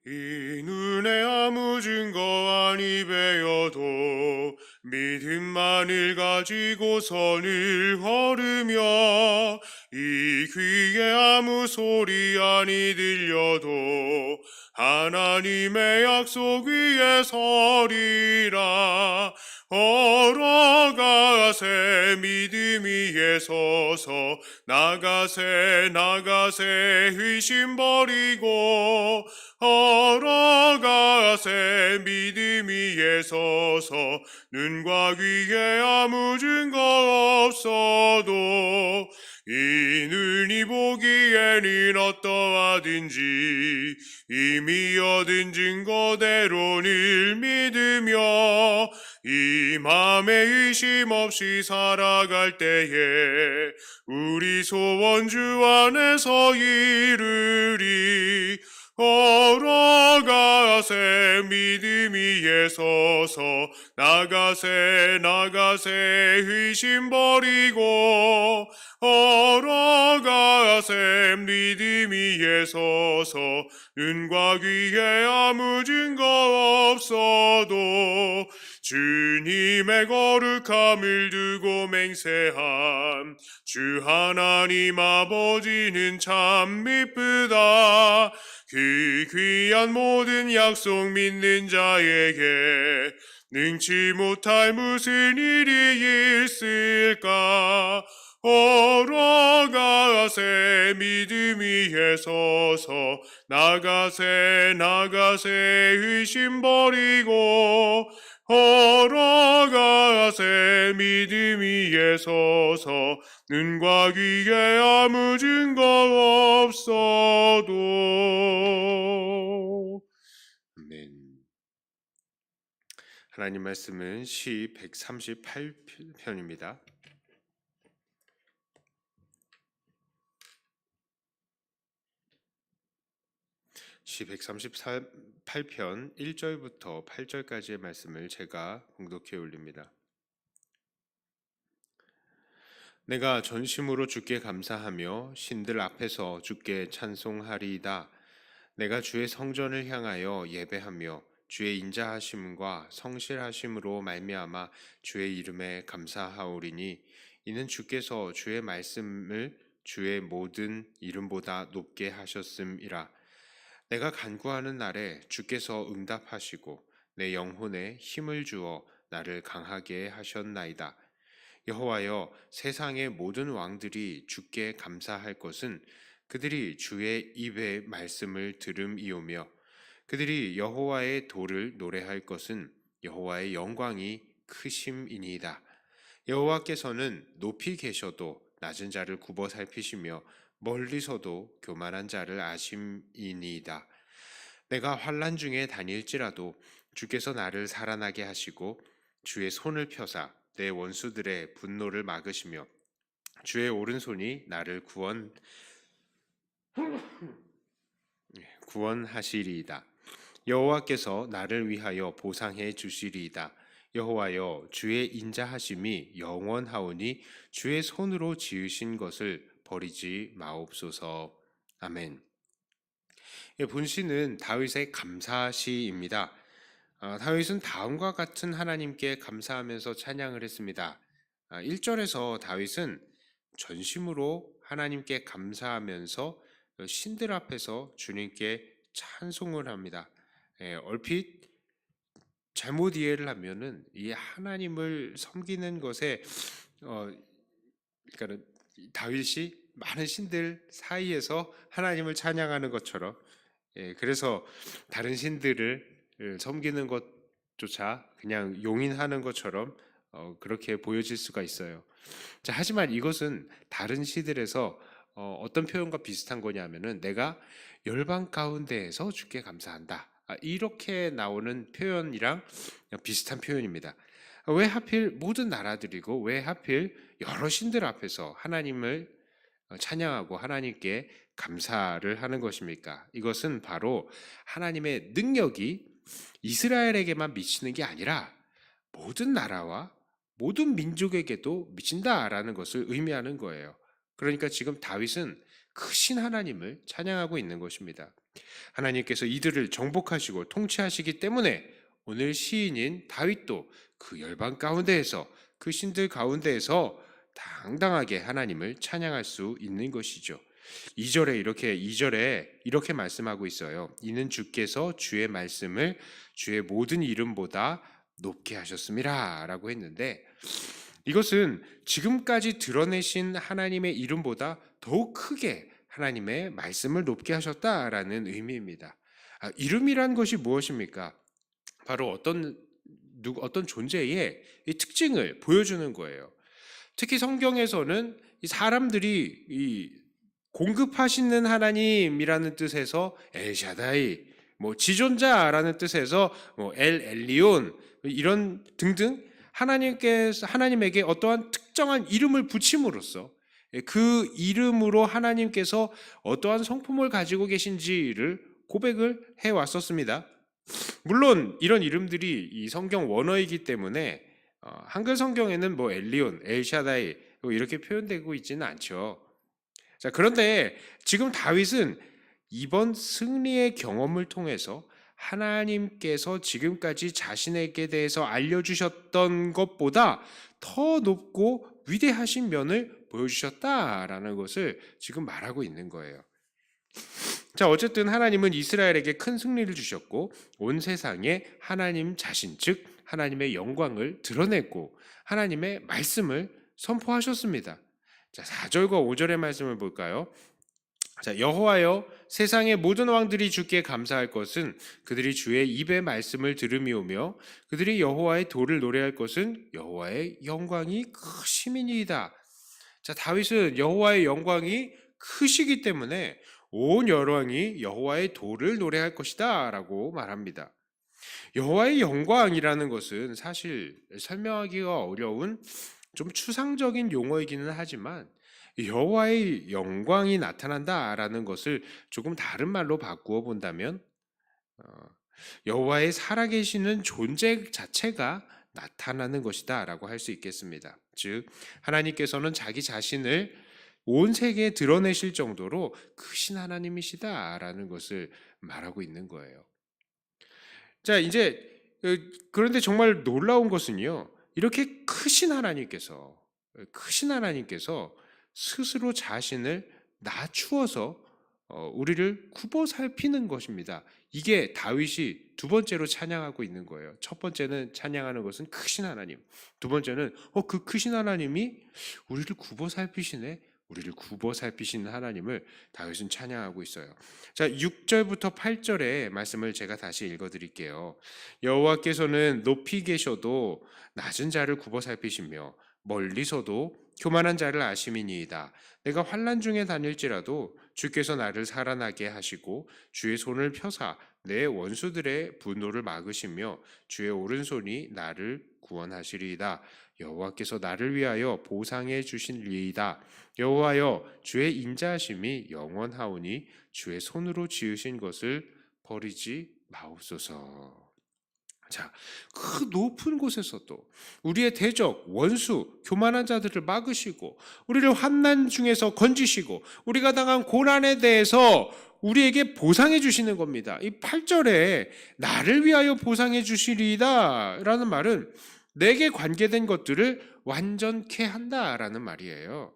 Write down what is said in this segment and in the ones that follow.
이 눈에 아무 증거 아니 베어도 믿음만을 가지고 선을 걸으며 이 귀에 아무 소리 아니 들려도 하나님의 약속 위에 서리라. 걸어가세 믿음 위에 서서 나가세 의심 버리고 걸어가세 믿음 위에 서서 눈과 귀에 아무 증거 없어도 이 눈이 보기에는 어떠하든지 이미 얻은 증거대로 늘 믿으며 이 맘에 의심 없이 살아갈 때에 우리 소원 주 안에서 이루리. 걸어가세 믿음 위에 서서 나가세 의심 버리고 걸어가세 믿음 위에 서서 눈과 귀에 아무 증거 없어도 주님의 거룩함을 두고 맹세함. 주 하나님 아버지는 참 미쁘다. 그 귀한 모든 약속 믿는 자에게 능치 못할 무슨 일이 있을까. 걸어가세 믿음 위에 서서 나가세 의심 버리고 걸어가세 믿음 위에 서서 눈과 귀에 아무 증거 없어도. 아멘. 하나님 말씀은 시 138편입니다. 시 138편 1절부터 8절까지의 말씀을 제가 봉독해 올립니다. 내가 전심으로 주께 감사하며 신들 앞에서 주께 찬송하리이다. 내가 주의 성전을 향하여 예배하며 주의 인자하심과 성실하심으로 말미암아 주의 이름에 감사하오리니 이는 주께서 주의 말씀을 주의 모든 이름보다 높게 하셨음이라. 내가 간구하는 날에 주께서 응답하시고 내 영혼에 힘을 주어 나를 강하게 하셨나이다. 여호와여, 세상의 모든 왕들이 주께 감사할 것은 그들이 주의 입의 말씀을 들음이오며 그들이 여호와의 도를 노래할 것은 여호와의 영광이 크심이니이다. 여호와께서는 높이 계셔도 낮은 자를 굽어 살피시며 멀리서도 교만한 자를 아심이니이다. 내가 환난 중에 다닐지라도 주께서 나를 살아나게 하시고 주의 손을 펴사 내 원수들의 분노를 막으시며 주의 오른손이 나를 구원하시리이다. 여호와께서 나를 위하여 보상해 주시리이다. 여호와여, 주의 인자하심이 영원하오니 주의 손으로 지으신 것을 버리지 마옵소서. 아멘. 본시는 다윗의 감사시입니다. 다윗은 다음과 같은 하나님께 감사하면서 찬양을 했습니다. 1절에서 다윗은 전심으로 하나님께 감사하면서 신들 앞에서 주님께 찬송을 합니다. 얼핏 잘못 이해를 하면은 이 하나님을 섬기는 것에 그러니까 다윗이 많은 신들 사이에서 하나님을 찬양하는 것처럼, 그래서 다른 신들을 섬기는 것조차 그냥 용인하는 것처럼 그렇게 보여질 수가 있어요. 자, 하지만 이것은 다른 시들에서 어떤 표현과 비슷한 거냐면은 내가 열방 가운데에서 주께 감사한다, 이렇게 나오는 표현이랑 비슷한 표현입니다. 왜 하필 모든 나라들이고 왜 하필 여러 신들 앞에서 하나님을 찬양하고 하나님께 감사를 하는 것입니까? 이것은 바로 하나님의 능력이 이스라엘에게만 미치는 게 아니라 모든 나라와 모든 민족에게도 미친다라는 것을 의미하는 거예요. 그러니까 지금 다윗은 크신 하나님을 찬양하고 있는 것입니다. 하나님께서 이들을 정복하시고 통치하시기 때문에 오늘 시인인 다윗도 그 열방 가운데에서, 그 신들 가운데에서 당당하게 하나님을 찬양할 수 있는 것이죠. 2절에 이렇게 말씀하고 있어요. 이는 주께서 주의 말씀을 주의 모든 이름보다 높게 하셨습니다 라고 했는데, 이것은 지금까지 드러내신 하나님의 이름보다 더욱 크게 하나님의 말씀을 높게 하셨다라는 의미입니다. 이름이란 것이 무엇입니까? 바로 어떤 존재의 이 특징을 보여주는 거예요. 특히 성경에서는 이 사람들이 이 공급하시는 하나님이라는 뜻에서 엘샤다이, 지존자라는 뜻에서 엘 엘리온 이런 등등 하나님에게 어떠한 특정한 이름을 붙임으로써 그 이름으로 하나님께서 어떠한 성품을 가지고 계신지를 고백을 해 왔었습니다. 물론 이런 이름들이 이 성경 원어이기 때문에 한글 성경에는 엘리온, 엘샤다이 이렇게 표현되고 있지는 않죠. 자, 그런데 지금 다윗은 이번 승리의 경험을 통해서 하나님께서 지금까지 자신에게 대해서 알려주셨던 것보다 더 높고 위대하신 면을 보여주셨다라는 것을 지금 말하고 있는 거예요. 자, 어쨌든 하나님은 이스라엘에게 큰 승리를 주셨고 온 세상에 하나님 자신, 즉 하나님의 영광을 드러냈고 하나님의 말씀을 선포하셨습니다. 자, 4절과 5절의 말씀을 볼까요? 자, 여호와여, 세상의 모든 왕들이 주께 감사할 것은 그들이 주의 입의 말씀을 들음이오며 그들이 여호와의 도를 노래할 것은 여호와의 영광이 크심이니이다. 자, 다윗은 여호와의 영광이 크시기 때문에 온 열왕이 여호와의 도를 노래할 것이다 라고 말합니다. 여호와의 영광이라는 것은 사실 설명하기가 어려운 좀 추상적인 용어이기는 하지만 여호와의 영광이 나타난다라는 것을 조금 다른 말로 바꾸어 본다면 여호와의 살아계시는 존재 자체가 나타나는 것이다 라고 할 수 있겠습니다. 즉 하나님께서는 자기 자신을 온 세계에 드러내실 정도로 크신 하나님이시다라는 것을 말하고 있는 거예요. 자, 이제 그런데 정말 놀라운 것은요, 이렇게 크신 하나님께서 스스로 자신을 낮추어서 우리를 굽어 살피는 것입니다. 이게 다윗이 두 번째로 찬양하고 있는 거예요. 첫 번째는 찬양하는 것은 크신 하나님, 두 번째는 그 크신 하나님이 우리를 굽어 살피시네, 우리를 굽어 살피시는 하나님을 다윗은 찬양하고 있어요. 자, 6절부터 8절의 말씀을 제가 다시 읽어드릴게요. 여호와께서는 높이 계셔도 낮은 자를 굽어 살피시며 멀리서도 교만한 자를 아심이니이다. 내가 환난 중에 다닐지라도 주께서 나를 살아나게 하시고 주의 손을 펴사 내 원수들의 분노를 막으시며 주의 오른손이 나를 구원하시리이다. 여호와께서 나를 위하여 보상해 주시리이다. 여호와여, 주의 인자하심이 영원하오니 주의 손으로 지으신 것을 버리지 마옵소서. 자, 그 높은 곳에서도 우리의 대적, 원수, 교만한 자들을 막으시고 우리를 환난 중에서 건지시고 우리가 당한 고난에 대해서 우리에게 보상해 주시는 겁니다. 이 8절에 나를 위하여 보상해 주시리이다 라는 말은 내게 관계된 것들을 완전케 한다라는 말이에요.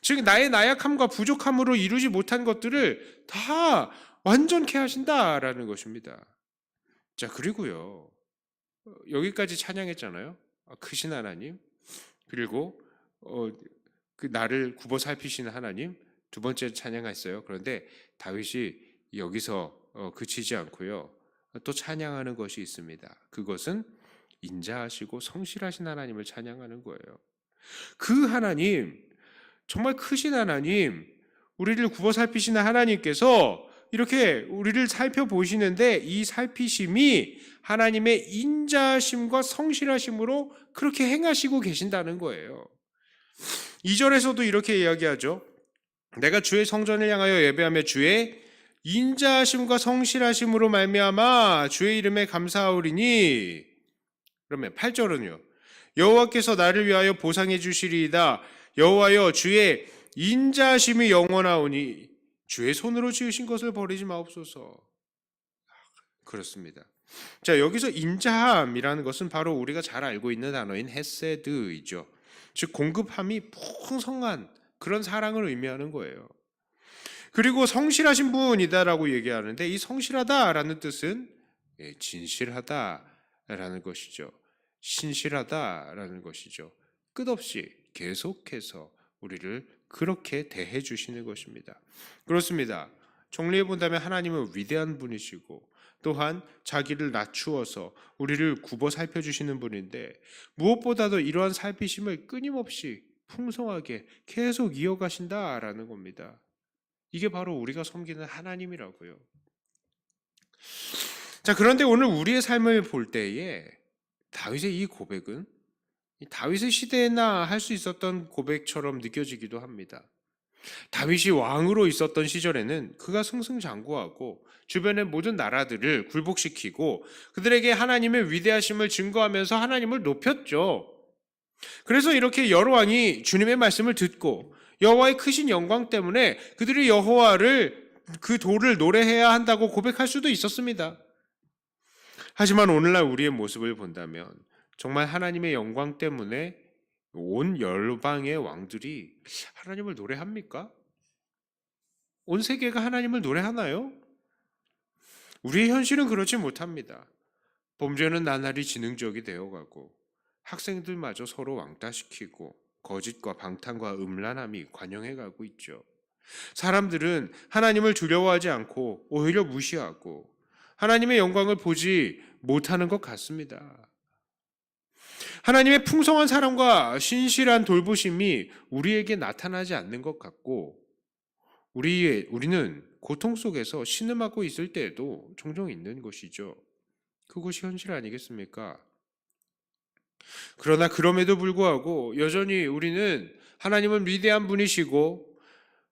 즉 나의 나약함과 부족함으로 이루지 못한 것들을 다 완전케 하신다라는 것입니다. 자, 그리고요, 여기까지 찬양했잖아요. 크신 하나님, 그리고 그 나를 굽어 살피시는 하나님, 두 번째 찬양했어요. 그런데 다윗이 여기서 그치지 않고요, 또 찬양하는 것이 있습니다. 그것은 인자하시고 성실하신 하나님을 찬양하는 거예요. 그 하나님, 정말 크신 하나님, 우리를 굽어 살피시는 하나님께서 이렇게 우리를 살펴보시는데 이 살피심이 하나님의 인자심과 성실하심으로 그렇게 행하시고 계신다는 거예요. 2절에서도 이렇게 이야기하죠. 내가 주의 성전을 향하여 예배하며 주의 인자하심과 성실하심으로 말미암아 주의 이름에 감사하오리니. 그러면 8절은요. 여호와께서 나를 위하여 보상해 주시리이다. 여호와여, 주의 인자하심이 영원하오니 주의 손으로 지으신 것을 버리지 마옵소서. 그렇습니다. 자, 여기서 인자함이라는 것은 바로 우리가 잘 알고 있는 단어인 헤세드이죠. 즉 공급함이 풍성한 그런 사랑을 의미하는 거예요. 그리고 성실하신 분이다라고 얘기하는데 이 성실하다라는 뜻은 진실하다라는 것이죠. 신실하다라는 것이죠. 끝없이 계속해서 우리를 그렇게 대해 주시는 것입니다. 그렇습니다. 정리해 본다면 하나님은 위대한 분이시고 또한 자기를 낮추어서 우리를 굽어 살펴주시는 분인데 무엇보다도 이러한 살피심을 끊임없이 풍성하게 계속 이어가신다라는 겁니다. 이게 바로 우리가 섬기는 하나님이라고요. 자, 그런데 오늘 우리의 삶을 볼 때에 다윗의 이 고백은 다윗의 시대에나 할 수 있었던 고백처럼 느껴지기도 합니다. 다윗이 왕으로 있었던 시절에는 그가 승승장구하고 주변의 모든 나라들을 굴복시키고 그들에게 하나님의 위대하심을 증거하면서 하나님을 높였죠. 그래서 이렇게 여러 왕이 주님의 말씀을 듣고 여호와의 크신 영광 때문에 그들이 여호와를 그 도를 노래해야 한다고 고백할 수도 있었습니다. 하지만 오늘날 우리의 모습을 본다면 정말 하나님의 영광 때문에 온 열방의 왕들이 하나님을 노래합니까? 온 세계가 하나님을 노래하나요? 우리의 현실은 그렇지 못합니다. 범죄는 나날이 지능적이 되어가고 학생들마저 서로 왕따시키고 거짓과 방탕과 음란함이 관영해가고 있죠. 사람들은 하나님을 두려워하지 않고 오히려 무시하고 하나님의 영광을 보지 못하는 것 같습니다. 하나님의 풍성한 사랑과 신실한 돌보심이 우리에게 나타나지 않는 것 같고 우리는 고통 속에서 신음하고 있을 때에도 종종 있는 것이죠. 그것이 현실 아니겠습니까? 그러나 그럼에도 불구하고 여전히 우리는 하나님은 위대한 분이시고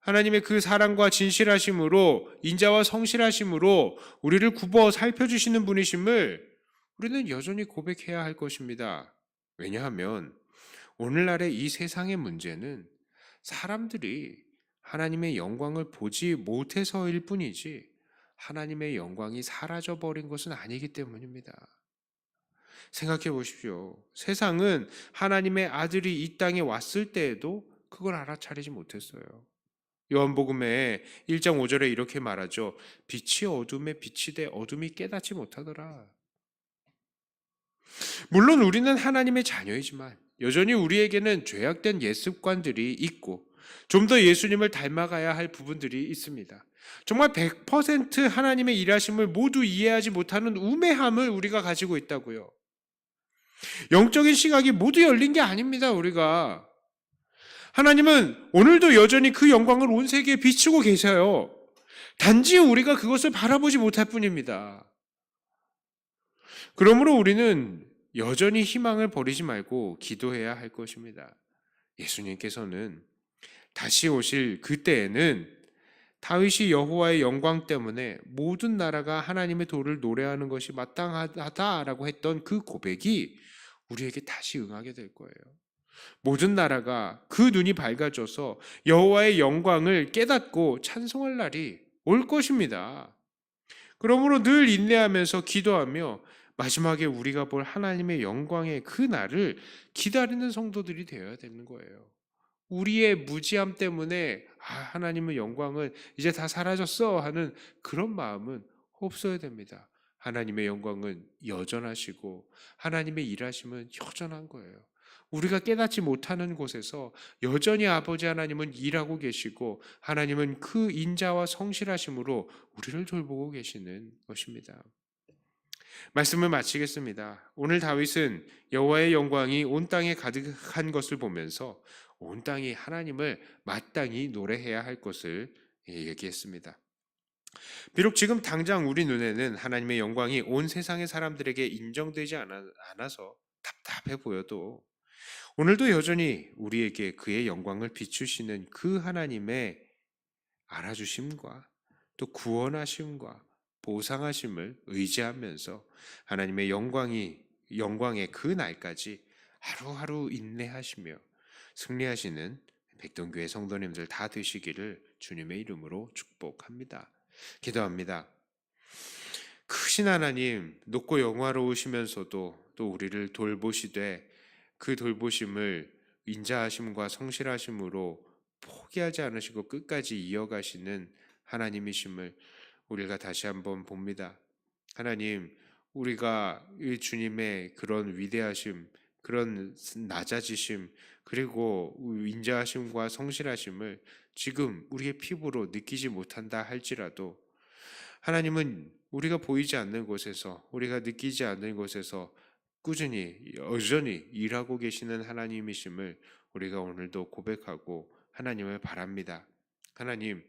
하나님의 그 사랑과 진실하심으로 인자와 성실하심으로 우리를 굽어 살펴주시는 분이심을 우리는 여전히 고백해야 할 것입니다. 왜냐하면 오늘날의 이 세상의 문제는 사람들이 하나님의 영광을 보지 못해서일 뿐이지 하나님의 영광이 사라져버린 것은 아니기 때문입니다. 생각해 보십시오. 세상은 하나님의 아들이 이 땅에 왔을 때에도 그걸 알아차리지 못했어요. 요한복음에 1장 5절에 이렇게 말하죠. 빛이 어둠에 비치되 어둠이 깨닫지 못하더라. 물론 우리는 하나님의 자녀이지만 여전히 우리에게는 죄악된 옛습관들이 있고 좀 더 예수님을 닮아가야 할 부분들이 있습니다. 정말 100% 하나님의 일하심을 모두 이해하지 못하는 우매함을 우리가 가지고 있다고요. 영적인 시각이 모두 열린 게 아닙니다. 우리가 하나님은 오늘도 여전히 그 영광을 온 세계에 비추고 계셔요. 단지 우리가 그것을 바라보지 못할 뿐입니다. 그러므로 우리는 여전히 희망을 버리지 말고 기도해야 할 것입니다. 예수님께서는 다시 오실 그때에는 다윗이 여호와의 영광 때문에 모든 나라가 하나님의 도를 노래하는 것이 마땅하다라고 했던 그 고백이 우리에게 다시 응하게 될 거예요. 모든 나라가 그 눈이 밝아져서 여호와의 영광을 깨닫고 찬송할 날이 올 것입니다. 그러므로 늘 인내하면서 기도하며 마지막에 우리가 볼 하나님의 영광의 그 날을 기다리는 성도들이 되어야 되는 거예요. 우리의 무지함 때문에 하나님의 영광은 이제 다 사라졌어 하는 그런 마음은 없어야 됩니다. 하나님의 영광은 여전하시고 하나님의 일하심은 여전한 거예요. 우리가 깨닫지 못하는 곳에서 여전히 아버지 하나님은 일하고 계시고 하나님은 그 인자와 성실하심으로 우리를 돌보고 계시는 것입니다. 말씀을 마치겠습니다. 오늘 다윗은 여호와의 영광이 온 땅에 가득한 것을 보면서 온 땅이 하나님을 마땅히 노래해야 할 것을 얘기했습니다. 비록 지금 당장 우리 눈에는 하나님의 영광이 온 세상의 사람들에게 인정되지 않아서 답답해 보여도 오늘도 여전히 우리에게 그의 영광을 비추시는 그 하나님의 알아주심과 또 구원하심과 보상하심을 의지하면서 하나님의 영광의 그 날까지 하루하루 인내하시며 승리하시는 백동교회 성도님들 다 되시기를 주님의 이름으로 축복합니다. 기도합니다. 크신 하나님, 높고 영화로우시면서도 또 우리를 돌보시되 그 돌보심을 인자하심과 성실하심으로 포기하지 않으시고 끝까지 이어가시는 하나님이심을 우리가 다시 한번 봅니다. 하나님, 우리가 이 주님의 그런 위대하심, 그런 낮아지심, 그리고 인자하심과 성실하심을 지금 우리의 피부로 느끼지 못한다 할지라도 하나님은 우리가 보이지 않는 곳에서, 우리가 느끼지 않는 곳에서 꾸준히 여전히 일하고 계시는 하나님이심을 우리가 오늘도 고백하고 하나님을 바랍니다. 하나님,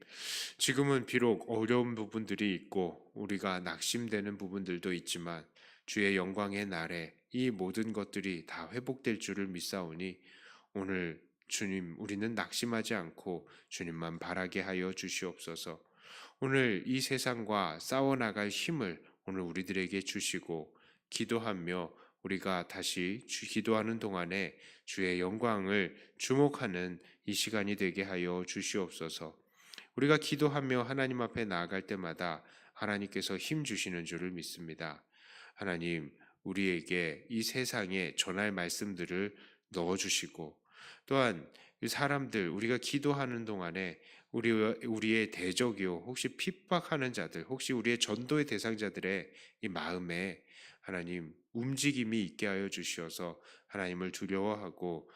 지금은 비록 어려운 부분들이 있고 우리가 낙심되는 부분들도 있지만 주의 영광의 날에 이 모든 것들이 다 회복될 줄을 믿사오니 오늘 주님, 우리는 낙심하지 않고 주님만 바라게 하여 주시옵소서. 오늘 이 세상과 싸워나갈 힘을 오늘 우리들에게 주시고 기도하며 우리가 다시 기도하는 동안에 주의 영광을 주목하는 이 시간이 되게 하여 주시옵소서. 우리가 기도하며 하나님 앞에 나아갈 때마다 하나님께서 힘 주시는 줄을 믿습니다. 하나님, 우리에게 이 세상에 전할 말씀들을 넣어주시고 또한 이 사람들 우리가 기도하는 동안에 우리의 대적이요 혹시 핍박하는 자들 혹시 우리의 전도의 대상자들의 이 마음에 하나님 움직임이 있게 하여 주시어서 하나님을 두려워하고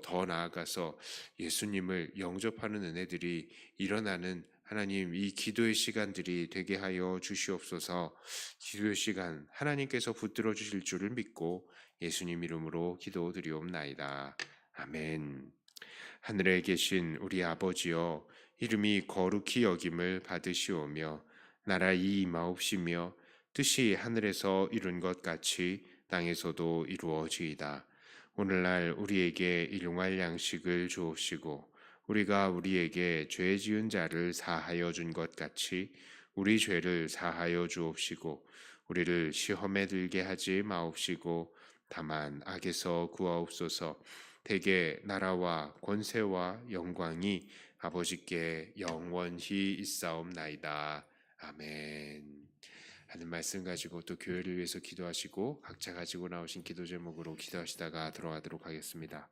더 나아가서 예수님을 영접하는 은혜들이 일어나는 하나님 이 기도의 시간들이 되게 하여 주시옵소서. 기도의 시간 하나님께서 붙들어 주실 줄을 믿고 예수님 이름으로 기도드리옵나이다. 아멘. 하늘에 계신 우리 아버지여, 이름이 거룩히 여김을 받으시오며 나라의 임하옵시며 뜻이 하늘에서 이룬 것 같이 땅에서도 이루어지이다. 오늘날 우리에게 일용할 양식을 주옵시고 우리가 우리에게 죄 지은 자를 사하여 준 것 같이 우리 죄를 사하여 주옵시고 우리를 시험에 들게 하지 마옵시고 다만 악에서 구하옵소서. 대개 나라와 권세와 영광이 아버지께 영원히 있사옵나이다. 아멘. 하는 말씀 가지고 또 교회를 위해서 기도하시고 각자 가지고 나오신 기도 제목으로 기도하시다가 들어가도록 하겠습니다.